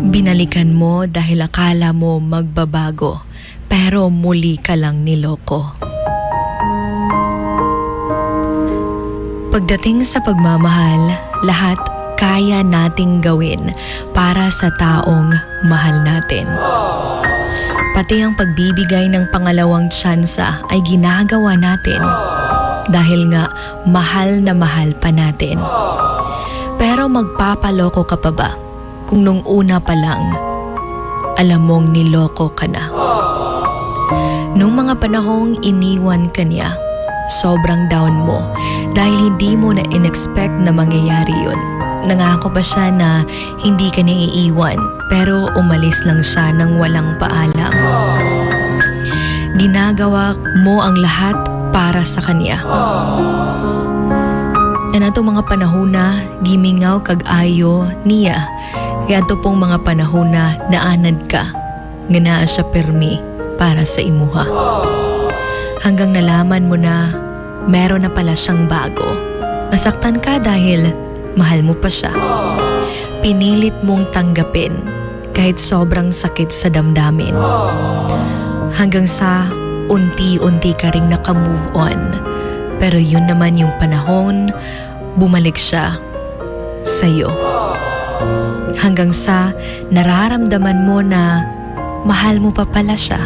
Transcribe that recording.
Binalikan mo dahil akala mo magbabago, pero muli ka lang niloko. Pagdating sa pagmamahal, lahat kaya nating gawin para sa taong mahal natin. Pati ang pagbibigay ng pangalawang tsansa ay ginagawa natin dahil nga mahal na mahal pa natin. Pero magpapaloko ka pa ba kung nung una pa lang alam mong niloko ka na? Nung mga panahong iniwan ka niya, sobrang down mo dahil hindi mo na in-expect na mangyayari yun. Nangako pa siya na hindi ka niya iiwan, pero umalis lang siya nang walang paalam. Ginagawa mo ang lahat para sa kanya. Na nato mga panahon na gimingaw kag ayo niya, kaya to pong mga panahon na naanad ka, nga naa siya permi para sa imuha. Hanggang nalaman mo na meron na pala siyang bago. Nasaktan ka dahil mahal mo pa siya. Pinilit mong tanggapin kahit sobrang sakit sa damdamin. Hanggang sa unti-unti ka ring nakamove on. Pero yun naman yung panahon, bumalik siya sa'yo. Hanggang sa nararamdaman mo na mahal mo pa pala siya.